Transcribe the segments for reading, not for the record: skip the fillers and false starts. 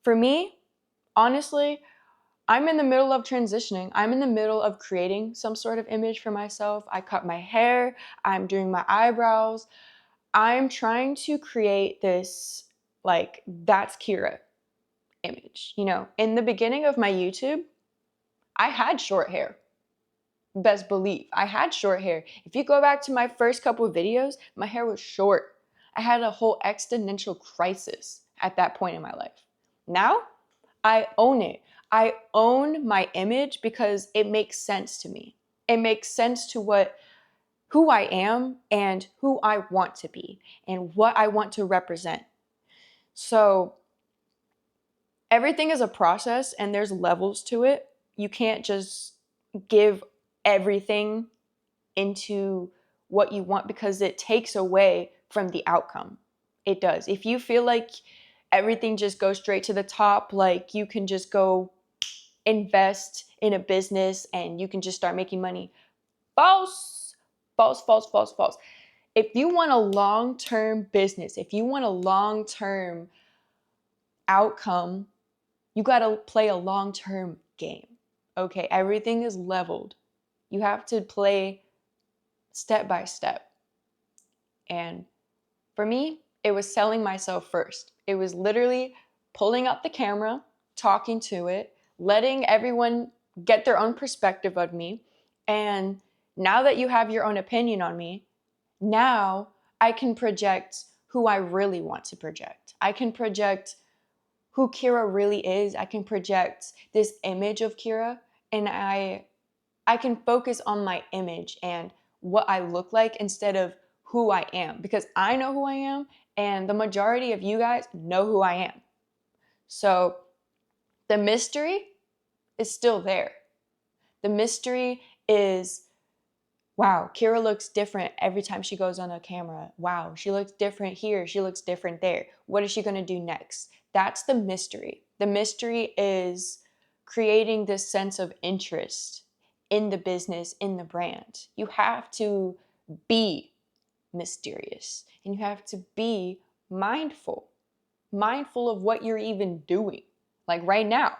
For me, honestly, I'm in the middle of transitioning. I'm in the middle of creating some sort of image for myself. I cut my hair, I'm doing my eyebrows. I'm trying to create this, like, that's Kira image. In the beginning of my YouTube, I had short hair. Best believe I had short hair. If you go back to my first couple of videos, my hair was short. I had a whole existential crisis at that point in my life. Now, I own it. I own my image because it makes sense to me. It makes sense to who I am and who I want to be and what I want to represent. So everything is a process and there's levels to it. You can't just give everything into what you want because it takes away from the outcome. It does. If you feel like everything just goes straight to the top, like you can just go invest in a business and you can just start making money. False, false, false, false, false. If you want a long-term business, if you want a long-term outcome, you got to play a long-term game. Okay, everything is leveled. You have to play step by step. And for me, it was selling myself first. It was literally pulling up the camera, talking to it, letting everyone get their own perspective of me. And now that you have your own opinion on me, now I can project who I really want to project. I can project who Kira really is. I can project this image of Kira, and I can focus on my image and what I look like instead of who I am, because I know who I am and the majority of you guys know who I am. So the mystery is still there. The mystery is, wow, Kira looks different every time she goes on a camera. Wow, she looks different here. She looks different there. What is she going to do next? That's the mystery. The mystery is creating this sense of interest in the business, in the brand. You have to be mysterious and you have to be mindful of what you're even doing. Like right now,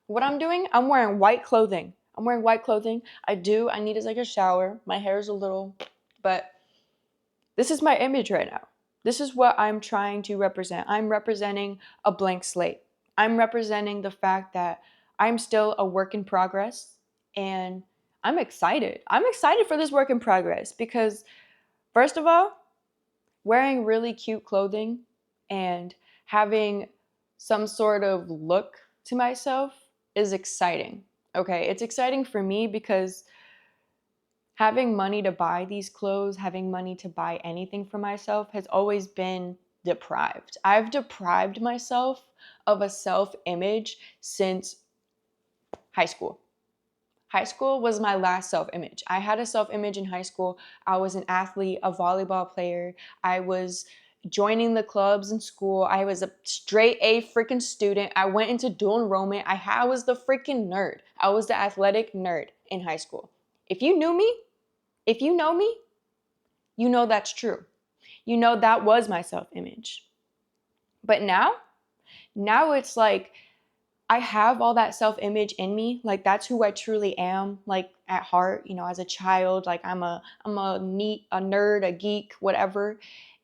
what I'm doing, I'm wearing white clothing. I need to take a shower. My hair is a little, but this is my image right now. This is what I'm trying to represent. I'm representing a blank slate. I'm representing the fact that I'm still a work in progress, and I'm excited. I'm excited for this work in progress because, first of all, wearing really cute clothing and having some sort of look to myself is exciting. Okay, it's exciting for me because having money to buy these clothes, having money to buy anything for myself has always been deprived. I've deprived myself of a self-image since high school. High school was my last self-image. I had a self-image in high school. I was an athlete, a volleyball player. I was joining the clubs in school. I was a straight A freaking student. I went into dual enrollment. I was the freaking nerd. I was the athletic nerd in high school. If you knew me, if you know me, you know that's true. You know that was my self-image. But now it's like I have all that self-image in me. Like that's who I truly am, like at heart, as a child, like I'm a nerd, a geek, whatever.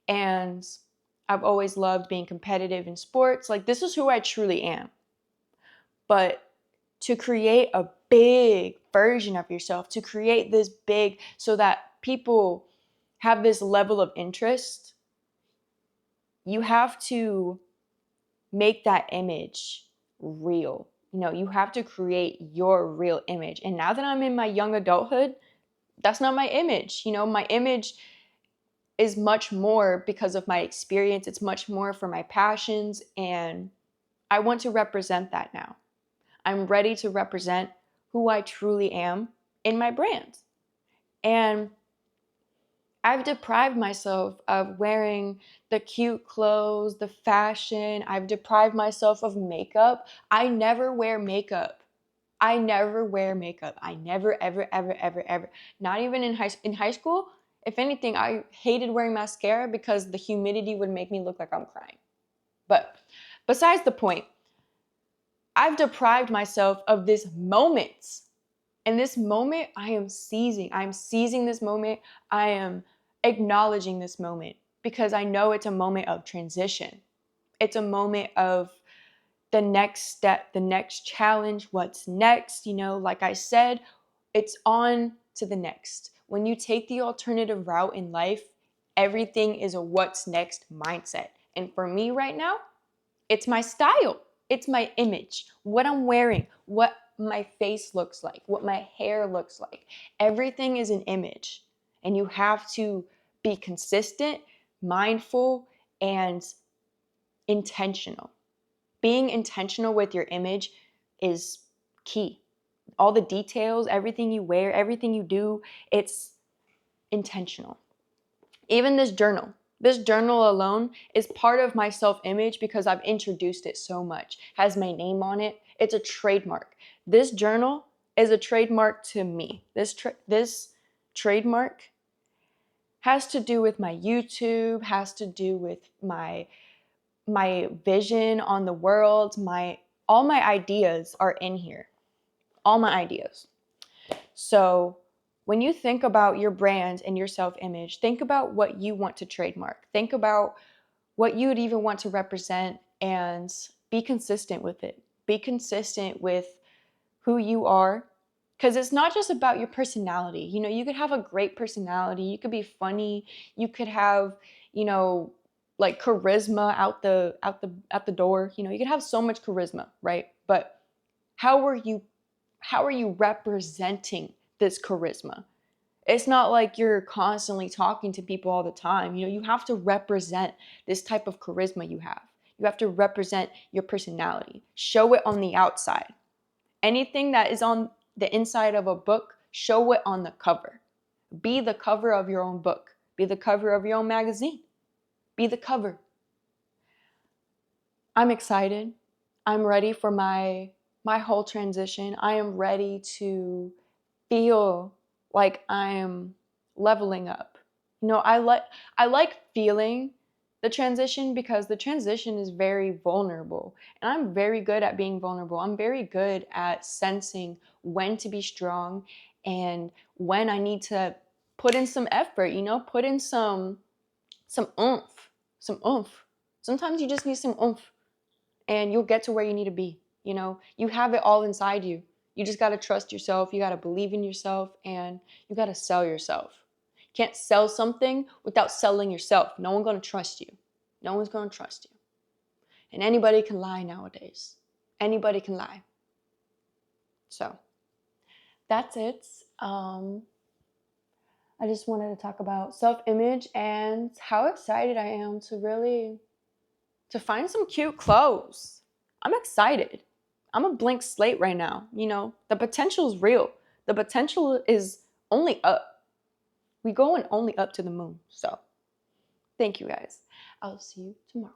And I've always loved being competitive in sports. Like this is who I truly am. But to create a big version of yourself, to create this big so that people have this level of interest, you have to make that image real. You have to create your real image. And now that I'm in my young adulthood, that's not my image. My image is much more because of my experience. It's much more for my passions. And I want to represent that now. I'm ready to represent who I truly am in my brand. And I've deprived myself of wearing the cute clothes, the fashion. I've deprived myself of makeup. I never wear makeup. I never wear makeup. I never, ever, ever, ever, ever. Not even in high school. If anything, I hated wearing mascara because the humidity would make me look like I'm crying. But besides the point, I've deprived myself of this moment. And this moment, I am seizing. I'm seizing this moment. I am acknowledging this moment because I know it's a moment of transition. It's a moment of the next step, the next challenge, what's next. Like I said, it's on to the next. When you take the alternative route in life, everything is a what's next mindset. And for me right now, it's my style. It's my image, what I'm wearing, what my face looks like, what my hair looks like. Everything is an image. And you have to be consistent, mindful, and intentional. Being intentional with your image is key. All the details, everything you wear, everything you do, it's intentional. Even this journal alone is part of my self-image because I've introduced it so much. Has my name on it. It's a trademark. This journal is a trademark to me. This trademark has to do with my YouTube, has to do with my vision on the world. All my ideas are in here. All my ideas. So when you think about your brand and your self-image, think about what you want to trademark. Think about what you would even want to represent and be consistent with it. Be consistent with who you are, because it's not just about your personality. You could have a great personality. You could be funny. You could have, like charisma out the door. You could have so much charisma, right? But how are you representing this charisma? It's not like you're constantly talking to people all the time. You have to represent this type of charisma you have. You have to represent your personality. Show it on the outside. Anything that is on the inside of a book, show it on the cover. Be the cover of your own book. Be the cover of your own magazine. Be the cover. I'm excited. I'm ready for my whole transition. I am ready to feel like I am leveling up. I like feeling the transition because the transition is very vulnerable. And I'm very good at being vulnerable. I'm very good at sensing when to be strong and when I need to put in some effort, put in some oomph, some oomph. Sometimes you just need some oomph and you'll get to where you need to be. You have it all inside you. You just got to trust yourself. You got to believe in yourself, and you got to sell yourself. You can't sell something without selling yourself. No one's going to trust you. No one's going to trust you. And anybody can lie nowadays. Anybody can lie. So that's it. I just wanted to talk about self-image and how excited I am to find some cute clothes. I'm excited. I'm a blank slate right now. The potential is real. The potential is only up. We going only up to the moon. So thank you guys. I'll see you tomorrow.